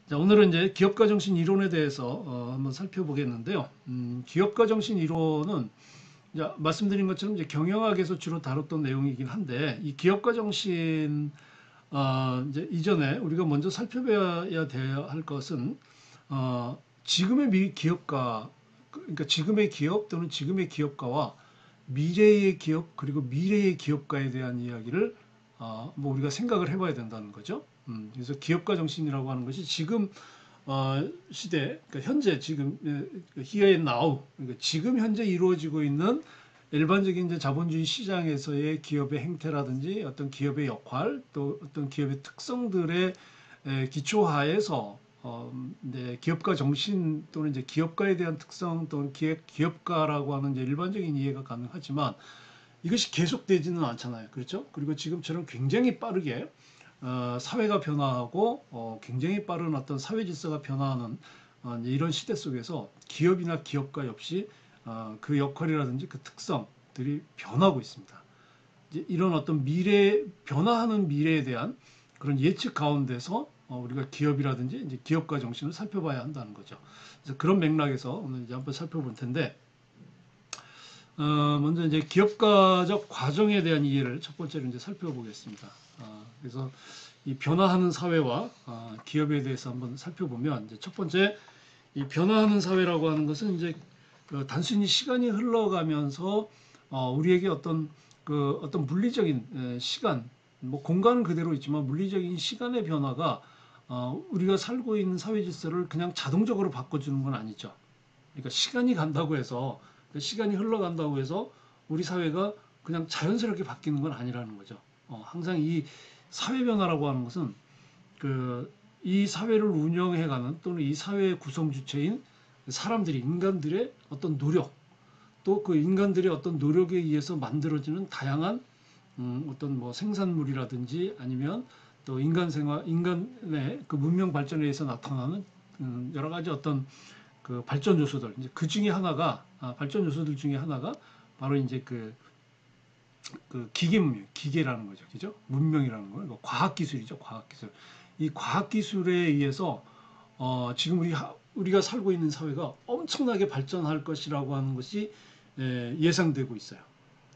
자, 오늘은 이제 기업가 정신 이론에 대해서 한번 살펴보겠는데요. 기업가 정신 이론은 이제 말씀드린 것처럼 이제 경영학에서 주로 다뤘던 내용이긴 한데 이 기업가 정신 이제 이전에 우리가 먼저 살펴봐야 돼야 할 것은 지금의 기업가 그러니까 지금의 기업 또는 지금의 기업가와 미래의 기업 그리고 미래의 기업가에 대한 이야기를 뭐 우리가 생각을 해봐야 된다는 거죠. 그래서 기업가 정신이라고 하는 것이 지금 시대, 그러니까 현재 지금 here and now, 그러니까 지금 현재 이루어지고 있는 일반적인 이제 자본주의 시장에서의 기업의 행태라든지 어떤 기업의 역할 또 어떤 기업의 특성들의 기초하에서 이제 기업가 정신 또는 이제 기업가에 대한 특성 또는 기업가라고 하는 이제 일반적인 이해가 가능하지만 이것이 계속되지는 않잖아요. 그렇죠? 그리고 지금처럼 굉장히 빠르게 사회가 변화하고 굉장히 빠른 어떤 사회 질서가 변화하는 이런 시대 속에서 기업이나 기업가 역시 그 역할이라든지 그 특성들이 변하고 있습니다. 이제 이런 어떤 변화하는 미래에 대한 그런 예측 가운데서 우리가 기업이라든지 이제 기업가 정신을 살펴봐야 한다는 거죠. 그래서 그런 맥락에서 오늘 이제 한번 살펴볼 텐데, 먼저 이제 기업가적 과정에 대한 이해를 첫 번째로 이제 살펴보겠습니다. 그래서 이 변화하는 사회와 기업에 대해서 한번 살펴보면 이제 첫 번째 이 변화하는 사회라고 하는 것은 이제 단순히 시간이 흘러가면서 우리에게 어떤 물리적인 시간, 뭐 공간은 그대로 있지만 물리적인 시간의 변화가 우리가 살고 있는 사회 질서를 그냥 자동적으로 바꿔주는 건 아니죠. 그러니까 시간이 간다고 해서 시간이 흘러간다고 해서 우리 사회가 그냥 자연스럽게 바뀌는 건 아니라는 거죠. 항상 이 사회 변화라고 하는 것은 이 사회를 운영해가는 또는 이 사회의 구성 주체인 사람들이 인간들의 어떤 노력 또 그 인간들의 어떤 노력에 의해서 만들어지는 다양한 어떤 뭐 생산물이라든지 아니면 또 인간의 그 문명 발전에 의해서 나타나는 여러 가지 어떤 그 발전 요소들 이제 그 중에 하나가 발전 요소들 중에 하나가 바로 이제 그 기계 문명, 기계라는 거죠, 그죠? 문명이라는 거, 과학 기술이죠, 과학 기술. 이 과학 기술에 의해서 지금 우리가 살고 있는 사회가 엄청나게 발전할 것이라고 하는 것이 예상되고 있어요.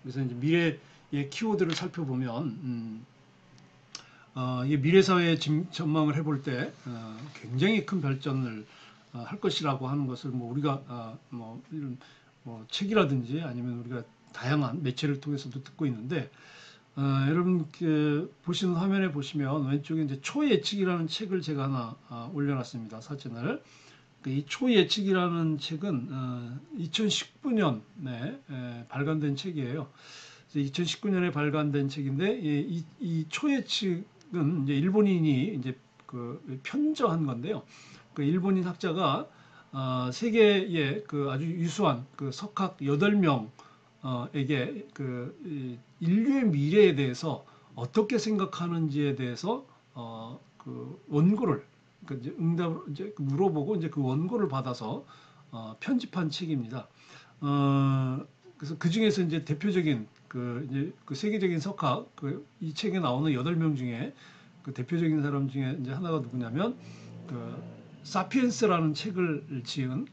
그래서 이제 미래의 키워드를 살펴보면 이 미래 사회의 전망을 해볼 때 굉장히 큰 발전을 할 것이라고 하는 것을 뭐 우리가 뭐 이런 뭐 책이라든지 아니면 우리가 다양한 매체를 통해서도 듣고 있는데 여러분 보시는 화면에 보시면 왼쪽에 이제 초예측이라는 책을 제가 하나 올려놨습니다. 사진을. 이 초예측이라는 책은 2019년에 발간된 책이에요. 2019년에 발간된 책인데 이 초예측은 이제 일본인이 이제 편저한 건데요. 그 일본인 학자가 세계의 아주 유수한 석학 8명에게 인류의 미래에 대해서 어떻게 생각하는지에 대해서 원고를 이제 물어보고 이제 그 원고를 받아서 편집한 책입니다. 그래서 그 중에서 이제 대표적인 이제 세계적인 석학 이 책에 나오는 8명 중에 그 대표적인 사람 중에 이제 하나가 누구냐면 사피엔스라는 책을 지은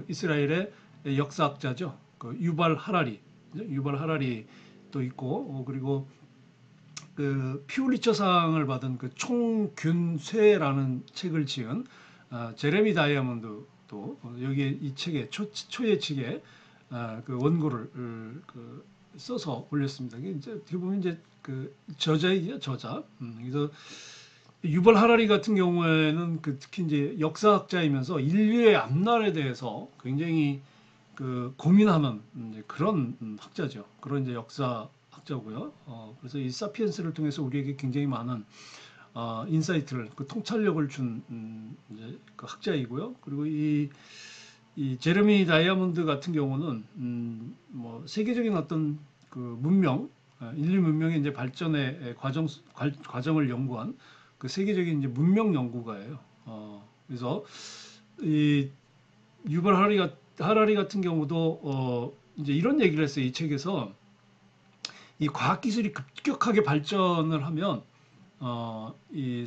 이스라엘의 역사학자죠. 유발 하라리도 있고 그리고 퓨리처상을 받은 총균쇠라는 책을 지은 제레미 다이아몬드도 여기 이 책에 초예측에 원고를 써서 올렸습니다. 이제 어떻게 보면 이제 저자이죠, 저자. 그래서 유발 하라리 같은 경우에는 특히 이제 역사학자이면서 인류의 앞날에 대해서 굉장히 고민하는 이제 그런 학자죠. 그런 이제 역사학자고요. 그래서 이 사피엔스를 통해서 우리에게 굉장히 많은 인사이트를 통찰력을 준 이제 학자이고요. 그리고 이 제레미 다이아몬드 같은 경우는 뭐 세계적인 어떤 문명, 인류 문명의 이제 발전의 과정을 연구한 세계적인 이제 문명 연구가예요. 그래서 이 유발 하라리 같은 경우도 이제 이런 얘기를 했어요. 이 책에서 이 과학 기술이 급격하게 발전을 하면 이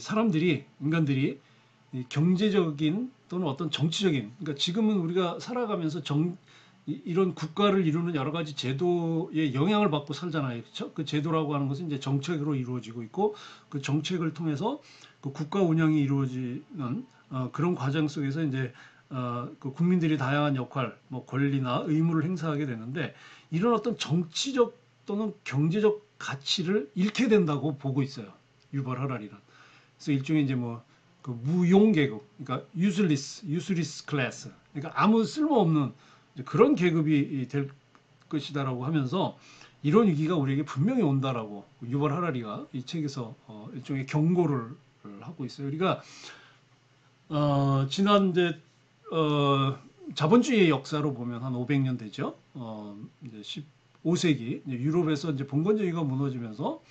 인간들이 이 경제적인 또는 어떤 정치적인, 그러니까 지금은 우리가 살아가면서 이런 국가를 이루는 여러 가지 제도의 영향을 받고 살잖아요. 그렇죠? 그 제도라고 하는 것은 이제 정책으로 이루어지고 있고, 그 정책을 통해서 그 국가 운영이 이루어지는 그런 과정 속에서 이제 그 국민들이 다양한 역할, 뭐 권리나 의무를 행사하게 되는데, 이런 어떤 정치적 또는 경제적 가치를 잃게 된다고 보고 있어요. 유발 하라리는. 그래서 일종의 이제 뭐 그 무용 계급, 그러니까 useless class, 그러니까 아무 쓸모없는 그런 계급이 될 것이다라고 하면서 이런 위기가 우리에게 분명히 온다라고 유발 하라리가 이 책에서 일종의 경고를 하고 있어요. 우리가 지난 이제 자본주의의 역사로 보면 한 500년 되죠. 이제 15세기 유럽에서 이제 봉건주의가 무너지면서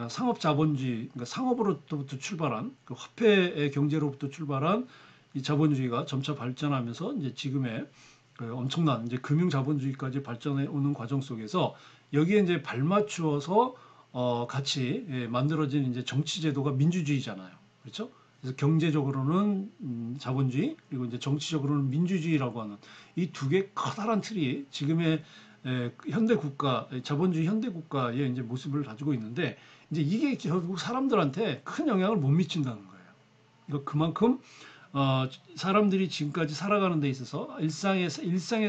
상업 자본주의, 그러니까 상업으로부터 출발한 그 화폐의 경제로부터 출발한 이 자본주의가 점차 발전하면서 이제 지금의 그 엄청난 이제 금융 자본주의까지 발전해 오는 과정 속에서 여기에 이제 발맞추어서 같이 만들어진 이제 정치 제도가 민주주의잖아요. 그렇죠? 그래서 경제적으로는 자본주의, 그리고 이제 정치적으로는 민주주의라고 하는 이 두 개 커다란 틀이 지금의 현대 국가, 자본주의 현대 국가의 이제 모습을 가지고 있는데, 이제 이게 결국 사람들한테 큰 영향을 못 미친다는 거예요. 그러니까 그만큼 사람들이 지금까지 살아가는 데 있어서 일상의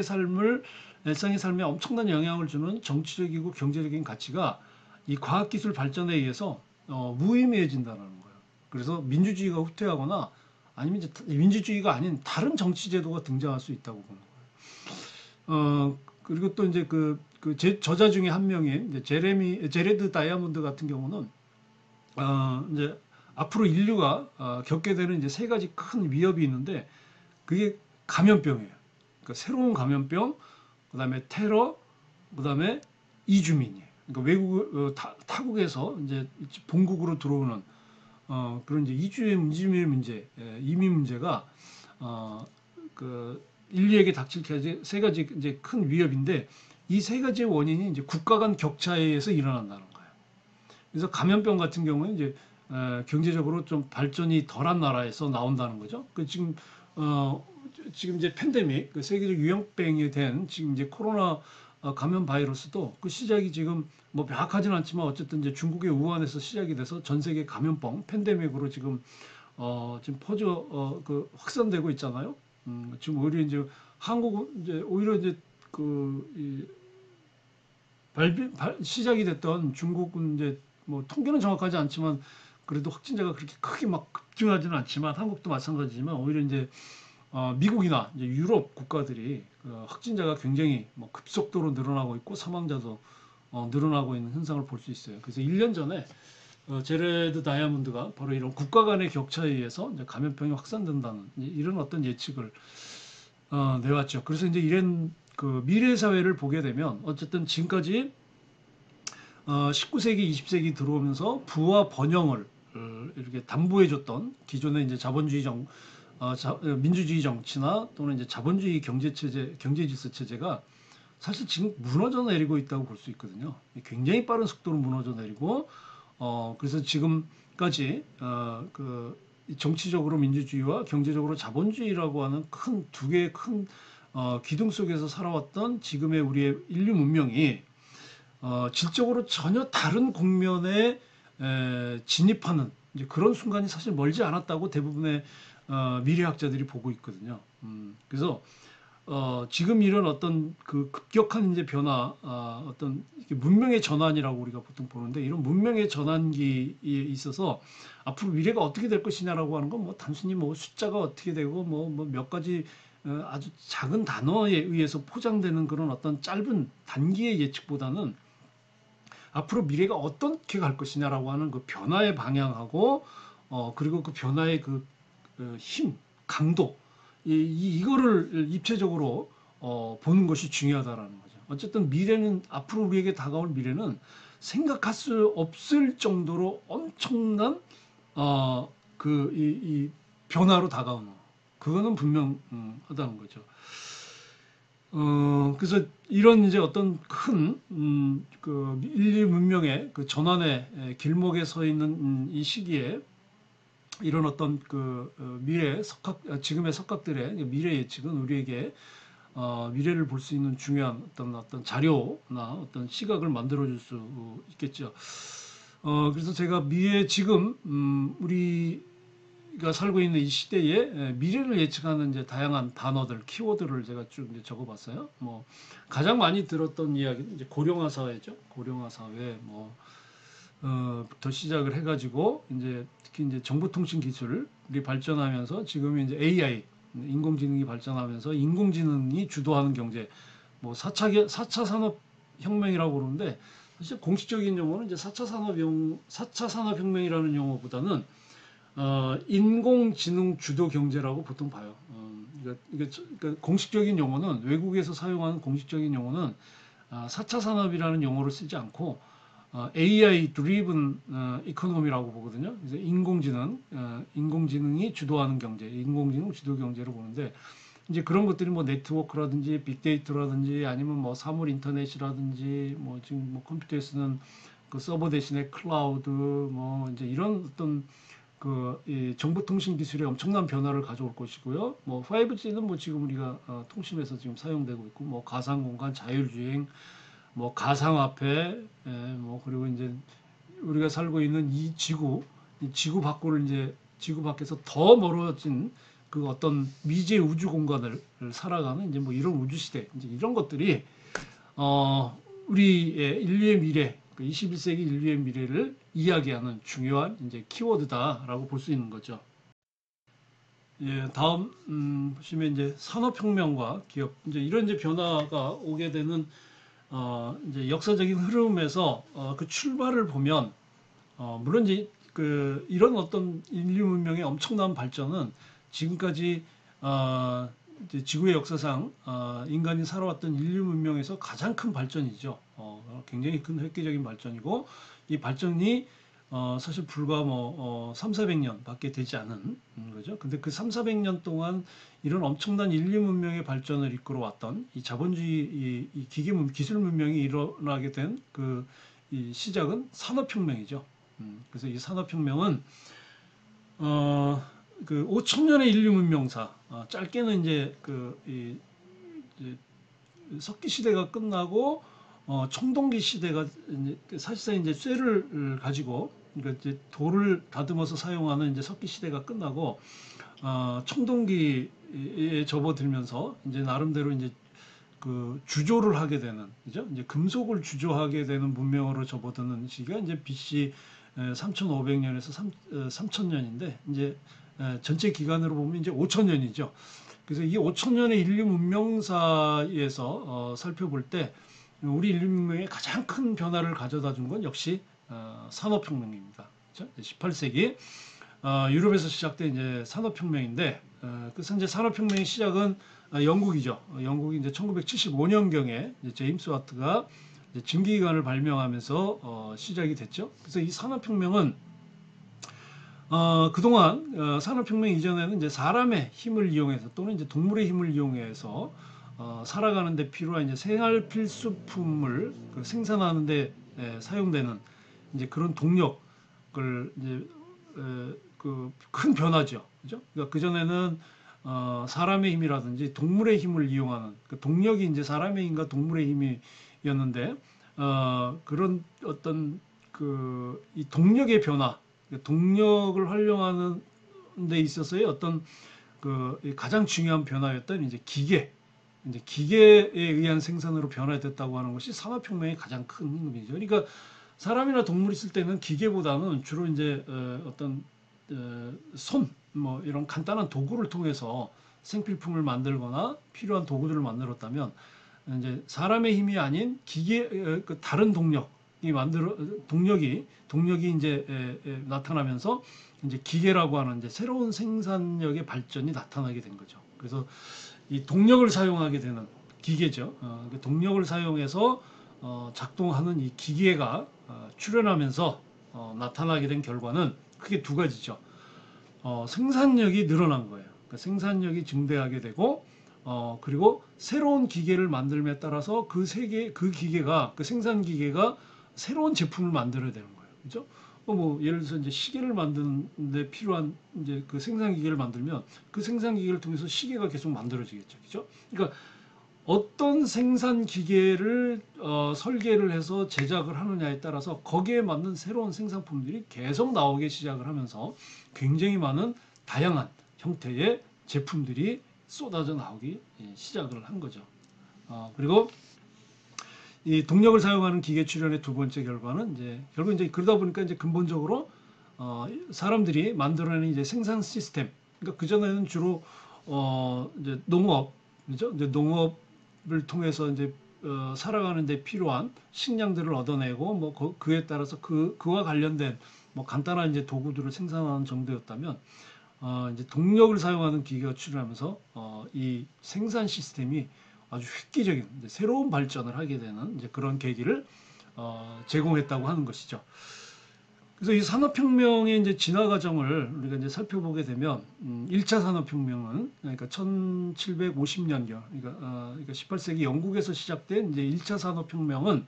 삶에 엄청난 영향을 주는 정치적이고 경제적인 가치가 이 과학기술 발전에 의해서 무의미해진다는 거예요. 그래서 민주주의가 후퇴하거나 아니면 이제 민주주의가 아닌 다른 정치 제도가 등장할 수 있다고 보는 거예요. 그리고 또 이제 저자 중에 한 명인 이제 제레드 다이아몬드 같은 경우는 이제 앞으로 인류가 겪게 되는 이제 세 가지 큰 위협이 있는데, 그게 감염병이에요. 그러니까 새로운 감염병, 그다음에 테러, 그다음에 이주민이에요. 그러니까 타국에서 이제 본국으로 들어오는 그런 이제 이주민 문제, 이민 문제가 그 인류에게 닥칠 세 가지 이제 큰 위협인데, 이 세 가지의 원인이 이제 국가 간 격차에 의해서 일어난다는 거예요. 그래서 감염병 같은 경우는 이제 경제적으로 좀 발전이 덜한 나라에서 나온다는 거죠. 지금 이제 팬데믹, 그 세계적 유행병이 된 지금 이제 코로나 감염 바이러스도 그 시작이 지금 뭐 명확하지는 않지만 어쨌든 이제 중국의 우한에서 시작이 돼서 전 세계 감염병 팬데믹으로 지금 그 확산되고 있잖아요. 지금 오히려 이제 한국은 이제 오히려 이제 이 시작이 됐던 중국은 이제 뭐 통계는 정확하지 않지만 그래도 확진자가 그렇게 크게 막 급증하지는 않지만, 한국도 마찬가지지만 오히려 이제 미국이나 이제 유럽 국가들이 확진자가 굉장히 뭐 급속도로 늘어나고 있고 사망자도 늘어나고 있는 현상을 볼 수 있어요. 그래서 1년 전에 제레드 다이아몬드가 바로 이런 국가 간의 격차에 의해서 이제 감염병이 확산된다는 이런 어떤 예측을 내왔죠. 그래서 이제 이런 그 미래 사회를 보게 되면 어쨌든 지금까지 19세기, 20세기 들어오면서 부와 번영을 이렇게 담보해줬던 기존의 이제 민주주의 정치나 또는 이제 자본주의 경제 체제, 경제 질서 체제가 사실 지금 무너져 내리고 있다고 볼 수 있거든요. 굉장히 빠른 속도로 무너져 내리고, 그래서 지금까지 정치적으로 민주주의와 경제적으로 자본주의라고 하는 두 개의 큰 기둥 속에서 살아왔던 지금의 우리의 인류 문명이 질적으로 전혀 다른 국면에 진입하는 이제 그런 순간이 사실 멀지 않았다고 대부분의 미래학자들이 보고 있거든요. 그래서 지금 이런 어떤 그 급격한 이제 변화, 어떤 문명의 전환이라고 우리가 보통 보는데, 이런 문명의 전환기에 있어서 앞으로 미래가 어떻게 될 것이냐라고 하는 건 뭐 단순히 뭐 숫자가 어떻게 되고 뭐 몇 가지 아주 작은 단어에 의해서 포장되는 그런 어떤 짧은 단기의 예측보다는 앞으로 미래가 어떻게 갈 것이냐라고 하는 그 변화의 방향하고 그리고 그 변화의 힘, 강도, 이거를 입체적으로 보는 것이 중요하다라는 거죠. 어쨌든 미래는, 앞으로 우리에게 다가올 미래는 생각할 수 없을 정도로 엄청난 이 변화로 다가오는, 그거는 분명하다는 거죠. 그래서 이런 이제 어떤 그 인류 문명의 그 전환의 길목에 서 있는 이 시기에 이런 어떤 그 미래 석학 지금의 석학들의 미래 예측은 우리에게 미래를 볼 수 있는 중요한 어떤 자료나 어떤 시각을 만들어줄 수 있겠죠. 그래서 제가 지금 우리가 살고 있는 이 시대에 미래를 예측하는 이제 다양한 단어들, 키워드를 제가 쭉 이제 적어봤어요. 뭐 가장 많이 들었던 이야기는 이제 고령화 사회죠. 고령화 사회 부터 시작을 해가지고 이제 특히 이제 정보통신 기술이 발전하면서 지금 이제 AI 인공지능이 발전하면서 인공지능이 주도하는 경제 뭐 4차 산업혁명이라고 그러는데 사실 공식적인 용어는 이제 4차 산업혁명이라는 용어보다는 인공지능 주도 경제라고 보통 봐요. 그러니까 공식적인 용어는 외국에서 사용하는 공식적인 용어는 4차 산업이라는 용어를 쓰지 않고 AI driven economy라고 보거든요. 그래서 인공지능이 주도하는 경제, 인공지능 주도 경제로 보는데 이제 그런 것들이 뭐 네트워크라든지 빅데이터라든지 아니면 뭐 사물 인터넷이라든지 뭐 지금 뭐 컴퓨터에 쓰는 그 서버 대신에 클라우드 뭐 이제 이런 어떤 이 정보통신 기술에 엄청난 변화를 가져올 것이고요. 뭐 5G는 뭐 지금 우리가 통신에서 지금 사용되고 있고 뭐 가상공간, 자율주행, 뭐 가상화폐, 뭐 그리고 이제 우리가 살고 있는 이 지구 지구 밖에서 더 멀어진 그 어떤 미지의 우주 공간을 살아가는 이제 뭐 이런 우주 시대, 이제 이런 것들이 우리의 인류의 미래, 그 21세기 인류의 미래를 이야기하는 중요한 이제 키워드다라고 볼 수 있는 거죠. 예, 다음 보시면 이제 산업혁명과 기업 이제 이런 이제 변화가 오게 되는 이제 역사적인 흐름에서 그 출발을 보면 물론 이제 그 이런 어떤 인류 문명의 엄청난 발전은 지금까지 이제 지구의 역사상 인간이 살아왔던 인류 문명에서 가장 큰 발전이죠. 굉장히 큰 획기적인 발전이고 이 발전이 사실 불과 뭐 3, 400년밖에 되지 않은 거죠. 근데 그 3, 400년 동안 이런 엄청난 인류 문명의 발전을 이끌어왔던 이 자본주의 이 기술 문명이 일어나게 된 이 시작은 산업혁명이죠. 그래서 이 산업혁명은 그 5천 년의 인류 문명사 짧게는 이제 이제 석기 시대가 끝나고 청동기 시대가 이제 사실상 이제 쇠를 가지고 그러니까 이제 돌을 다듬어서 사용하는 이제 석기 시대가 끝나고 청동기에 접어들면서 이제 나름대로 이제 그 주조를 하게 되는 그죠? 이제 금속을 주조하게 되는 문명으로 접어드는 시기가 이제 BC 3,500년에서 3,000년인데 이제 전체 기간으로 보면 이제 5,000년이죠. 그래서 이 5,000년의 인류 문명사에서 살펴볼 때 우리 인류 문명에 가장 큰 변화를 가져다 준 건 역시 산업혁명입니다. 그렇죠? 18세기 유럽에서 시작된 이제 산업혁명인데 그래서 이제 산업혁명의 시작은 영국이죠. 영국이 이제 1975년경에 제임스 와트가 증기기관을 발명하면서 시작이 됐죠. 그래서 이 산업혁명은 그동안 산업혁명 이전에는 이제 사람의 힘을 이용해서 또는 이제 동물의 힘을 이용해서 살아가는 데 필요한 이제 생활 필수품을 생산하는 데 사용되는 이제 그런 동력을 이제 그 큰 변화죠. 그죠? 그러니까 그전에는 사람의 힘이라든지 동물의 힘을 이용하는 그 동력이 이제 사람의 힘과 동물의 힘이었는데 그런 어떤 이 동력의 변화, 동력을 활용하는 데 있어서의 어떤 가장 중요한 변화였던 이제 이제 기계에 의한 생산으로 변화됐다고 하는 것이 산업혁명의 가장 큰 힘이죠. 그러니까 사람이나 동물이 있을 때는 기계보다는 주로 이제 어떤 뭐 이런 간단한 도구를 통해서 생필품을 만들거나 필요한 도구들을 만들었다면 이제 사람의 힘이 아닌 기계 그 다른 동력이 이제 나타나면서 이제 기계라고 하는 이제 새로운 생산력의 발전이 나타나게 된 거죠. 그래서 이 동력을 사용하게 되는 기계죠. 그 동력을 사용해서 작동하는 이 기계가 출현하면서 나타나게 된 결과는 크게 두 가지죠. 생산력이 늘어난 거예요. 그러니까 생산력이 증대하게 되고 그리고 새로운 기계를 만들m에 따라서 그 기계가 그 생산 기계가 새로운 제품을 만들어야 되는 거예요. 그죠? 뭐 예를 들어서 이제 시계를 만드는데 필요한 이제 그 생산 기계를 만들면 그 생산 기계를 통해서 시계가 계속 만들어지겠죠, 그죠? 그러니까 어떤 생산 기계를 설계를 해서 제작을 하느냐에 따라서 거기에 맞는 새로운 생산품들이 계속 나오기 시작을 하면서 굉장히 많은 다양한 형태의 제품들이 쏟아져 나오기 시작을 한 거죠. 그리고 이 동력을 사용하는 기계 출현의 두 번째 결과는 이제 결국 이제 그러다 보니까 이제 근본적으로 사람들이 만들어내는 이제 생산 시스템. 그러니까 그 전에는 주로 이제 농업, 그죠? 이제 농업을 통해서 이제 살아가는 데 필요한 식량들을 얻어내고 뭐 그에 따라서 그와 관련된 뭐 간단한 이제 도구들을 생산하는 정도였다면 이제 동력을 사용하는 기계가 출현하면서 이 생산 시스템이 아주 획기적인 새로운 발전을 하게 되는 이제 그런 계기를 제공했다고 하는 것이죠. 그래서 이 산업혁명의 이제 진화 과정을 우리가 이제 살펴보게 되면 1차 산업혁명은 그러니까 1750년경 그러니까 18세기 영국에서 시작된 이제 1차 산업혁명은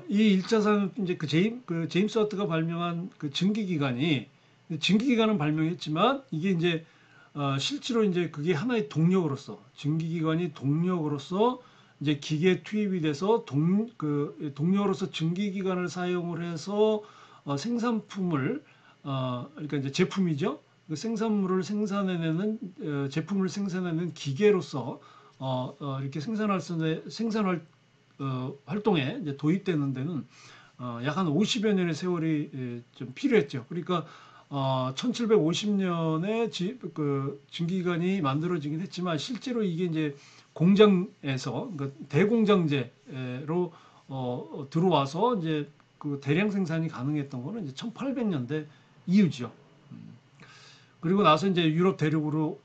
이 1차 산업 이제 그 제임스 와트가 발명한 그 증기기관은 발명했지만 이게 이제 실제로 이제 그게 하나의 동력으로서 증기기관이 동력으로서 이제 기계에 투입이 돼서 동력으로서 증기기관을 사용을 해서 생산품을 그러니까 이제 제품이죠. 그 생산물을 생산해내는 제품을 생산하는 기계로서 이렇게 생산 활동에 이제 도입되는 데는 약 한 50여 년의 세월이 좀 필요했죠. 그러니까 1750년에 그 증기기관이 만들어지긴 했지만 실제로 이게 이제 공장에서 그러니까 대공장제로 들어와서 이제 그 대량 생산이 가능했던 거는 이제 1800년대 이후죠. 그리고 나서 이제 유럽 대륙으로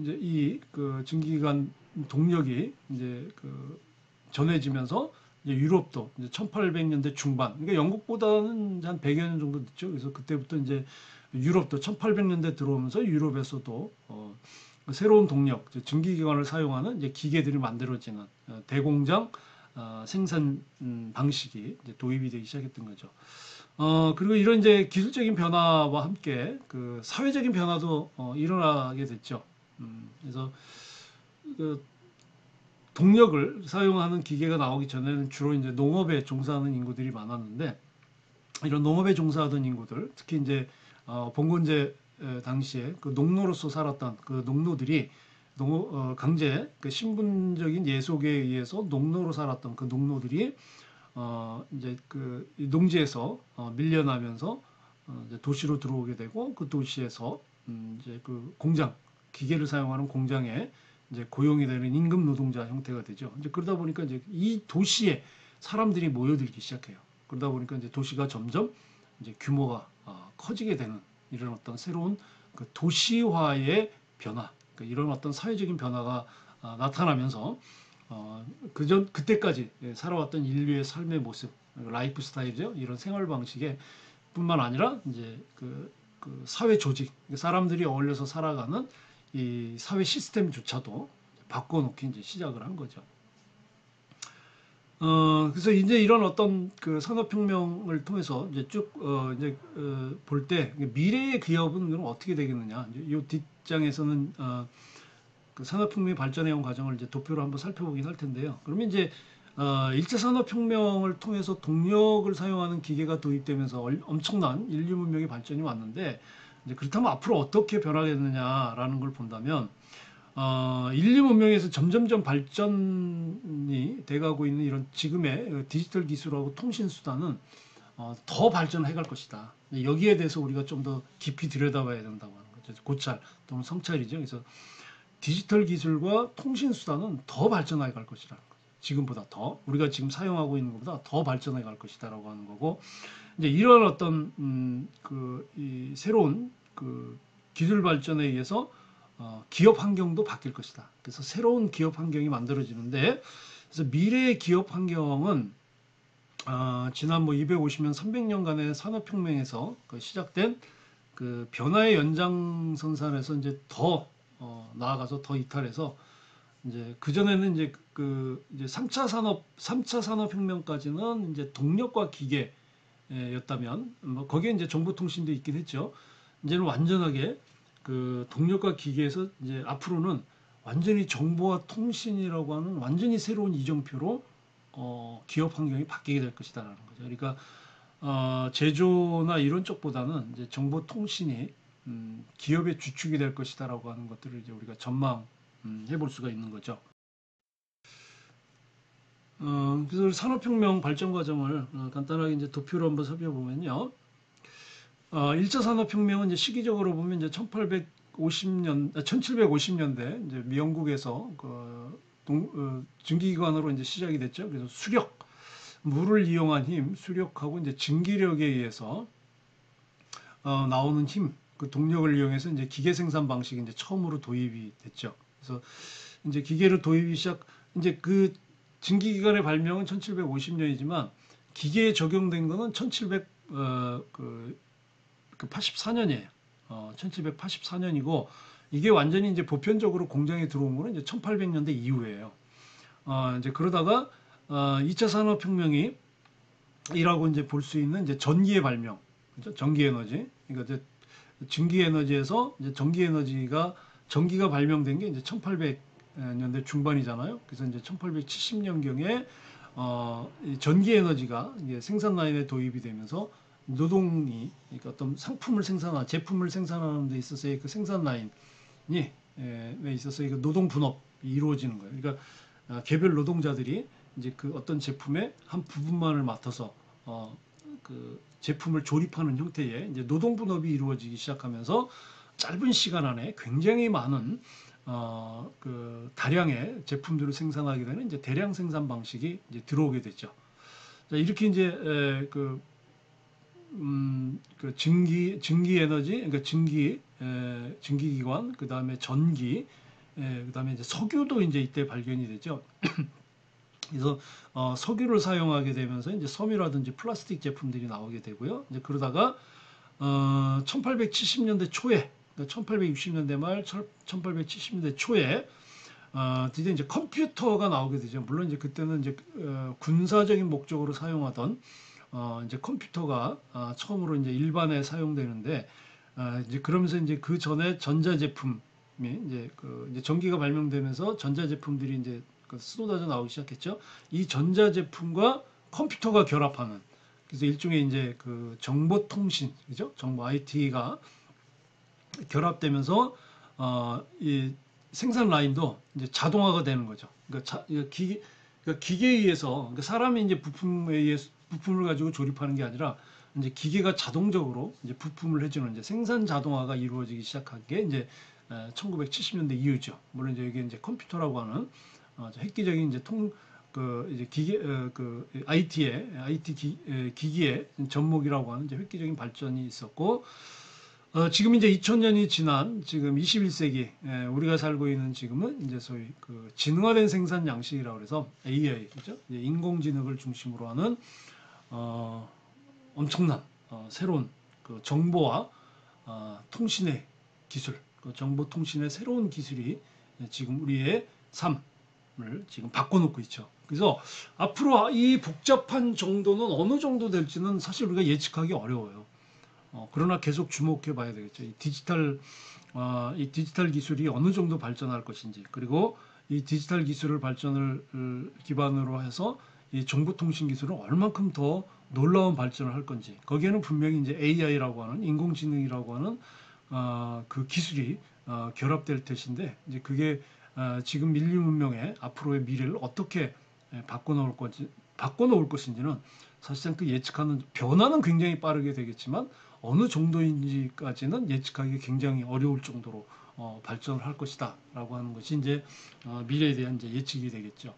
이제 이 그 증기기관 동력이 이제 그 전해지면서 이제 유럽도 이제 1800년대 중반, 그러니까 영국보다는 한 100여 년 정도 늦죠. 그래서 그때부터 이제 유럽도 1800년대 들어오면서 유럽에서도 새로운 동력, 증기기관을 사용하는 이제 기계들이 만들어지는 대공장 생산 방식이 이제 도입이 되기 시작했던 거죠. 그리고 이런 이제 기술적인 변화와 함께 그 사회적인 변화도 일어나게 됐죠. 그래서 그 동력을 사용하는 기계가 나오기 전에는 주로 이제 농업에 종사하는 인구들이 많았는데 이런 농업에 종사하던 인구들, 특히 이제 봉건제 당시에 그 농노로서 살았던 그 농노들이 강제 그 신분적인 예속에 의해서 농노로 살았던 그 농노들이 이제 그 농지에서 밀려나면서 이제 도시로 들어오게 되고 그 도시에서 이제 그 공장 기계를 사용하는 공장에 이제 고용이 되는 임금 노동자 형태가 되죠. 이제 그러다 보니까 이제 이 도시에 사람들이 모여들기 시작해요. 그러다 보니까 이제 도시가 점점 이제 규모가 커지게 되는 이런 어떤 새로운 그 도시화의 변화, 그러니까 이런 어떤 사회적인 변화가 나타나면서 그때까지 살아왔던 인류의 삶의 모습, 라이프 스타일이죠. 이런 생활 방식에 뿐만 아니라 이제 그 사회 조직, 사람들이 어울려서 살아가는 이 사회 시스템조차도 바꿔놓기 이제 시작을 한 거죠. 그래서 이제 이런 어떤 그 산업혁명을 통해서 이제 쭉 이제 볼 때 미래의 기업은 그럼 어떻게 되겠느냐? 이 뒷장에서는 그 산업혁명이 발전해온 과정을 이제 도표로 한번 살펴보긴 할 텐데요. 그러면 이제 1차 산업혁명을 통해서 동력을 사용하는 기계가 도입되면서 엄청난 인류 문명의 발전이 왔는데 이제 그렇다면 앞으로 어떻게 변화겠느냐라는 걸 본다면 인류 문명에서 점점점 발전이 돼가고 있는 이런 지금의 디지털 기술하고 통신 수단은 더 발전해 갈 것이다. 여기에 대해서 우리가 좀 더 깊이 들여다봐야 된다고 하는 거죠. 고찰 또는 성찰이죠. 그래서 디지털 기술과 통신 수단은 더 발전해 갈 것이라는 거죠. 지금보다 더 우리가 지금 사용하고 있는 것보다 더 발전해 갈 것이다라고 하는 거고 이제 이런 어떤 이 새로운 그 기술 발전에 의해서 기업 환경도 바뀔 것이다. 그래서 새로운 기업 환경이 만들어지는데 그래서 미래의 기업 환경은 지난 뭐 250년, 300년간의 산업혁명에서 시작된 그 변화의 연장선상에서 이제 더 나아가서 더 이탈해서 이제 그 전에는 이제 이제 3차 산업혁명까지는 이제 동력과 기계 였다면 뭐 거기에 이제 정보통신도 있긴 했죠. 이제는 완전하게 그 동력과 기계에서 이제 앞으로는 완전히 정보와 통신이라고 하는 완전히 새로운 이정표로 기업 환경이 바뀌게 될 것이다라는 거죠. 그러니까 제조나 이런 쪽보다는 이제 정보 통신이 기업의 주축이 될 것이다라고 하는 것들을 이제 우리가 전망해 볼 수가 있는 거죠. 그래서 산업혁명 발전 과정을 간단하게 이제 도표로 한번 살펴보면요. 1차 산업혁명은 이제 시기적으로 보면 이제 1750년대 이제 미영국에서 증기기관으로 이제 시작이 됐죠. 그래서 수력, 물을 이용한 힘, 수력하고 이제 증기력에 의해서 나오는 힘, 그 동력을 이용해서 이제 기계 생산 방식이 이제 처음으로 도입이 됐죠. 그래서 이제 기계를 도입이 이제 그 증기기관의 발명은 1750년이지만 기계에 적용된 거는 1784년이에요. 1784년이고 이게 완전히 이제 보편적으로 공장에 들어온 거는 이제 1800년대 이후예요. 이제 그러다가 2차 산업혁명이 이라고 이제 볼 수 있는 이제 전기의 발명, 그죠? 전기 에너지. 그러니까 이제 증기 에너지에서 이제 전기가 발명된 게 이제 1800년대 중반이잖아요. 그래서 이제 1870년경에 전기 에너지가 이제 생산 라인에 도입이 되면서 노동이 그러니까 어떤 상품을 생산하는 제품을 생산하는 데 있어서의 그 생산 라인이 에 있어서 노동 분업이 이루어지는 거예요. 그러니까 개별 노동자들이 이제 그 어떤 제품의 한 부분만을 맡아서 그 제품을 조립하는 형태의 이제 노동 분업이 이루어지기 시작하면서 짧은 시간 안에 굉장히 많은 그 다량의 제품들을 생산하게 되는 이제 대량 생산 방식이 이제 들어오게 됐죠. 자, 이렇게 이제 그 증기 에너지, 그러니까 증기기관, 그 다음에 전기, 그 다음에 이제 석유도 이제 이때 발견이 되죠. 그래서 석유를 사용하게 되면서 이제 섬유라든지 플라스틱 제품들이 나오게 되고요. 이제 그러다가 1870년대 초에, 그러니까 1860년대 말, 1870년대 초에 드디어 이제 컴퓨터가 나오게 되죠. 물론 이제 그때는 이제 군사적인 목적으로 사용하던 이제 컴퓨터가 처음으로 이제 일반에 사용되는데 이제 그러면서 이제 그 전에 전자제품이 이제 전기가 발명되면서 전자제품들이 이제 쏟아져 나오기 시작했죠. 이 전자제품과 컴퓨터가 결합하는 그래서 일종의 이제 그 정보통신, 그죠? 정보 IT가 결합되면서 이 생산 라인도 이제 자동화가 되는 거죠. 그러니까 기계에 의해서 그러니까 사람이 이제 부품을 가지고 조립하는 게 아니라 이제 기계가 자동적으로 이제 부품을 해주는 이제 생산 자동화가 이루어지기 시작한 게 이제 1970년대 이후죠. 물론 이제 이게 이제 컴퓨터라고 하는 획기적인 이제 이제 기기의 전목이라고 하는 이제 획기적인 발전이 있었고, 지금 이제 2000년이 지난 지금 21세기 우리가 살고 있는 지금은 이제 소위 그 지능화된 생산 양식이라고 해서 AI, 그죠? 인공지능을 중심으로 하는 엄청난 새로운 그 정보와 통신의 기술, 그 정보 통신의 새로운 기술이 지금 우리의 삶을 지금 바꿔놓고 있죠. 그래서 앞으로 이 복잡한 정도는 어느 정도 될지는 사실 우리가 예측하기 어려워요. 그러나 계속 주목해 봐야 되겠죠. 이 디지털 기술이 어느 정도 발전할 것인지, 그리고 이 디지털 기술을 발전을 기반으로 해서 이 정보통신 기술은 얼만큼 더 놀라운 발전을 할 건지, 거기에는 분명히 이제 AI라고 하는 인공지능이라고 하는 그 기술이 결합될 것인데, 이제 그게 지금 인류 문명의 앞으로의 미래를 어떻게 바꿔놓을 것인지는 사실상 그 예측하는 변화는 굉장히 빠르게 되겠지만 어느 정도인지까지는 예측하기 굉장히 어려울 정도로 발전을 할 것이다라고 하는 것이 이제 미래에 대한 이제 예측이 되겠죠.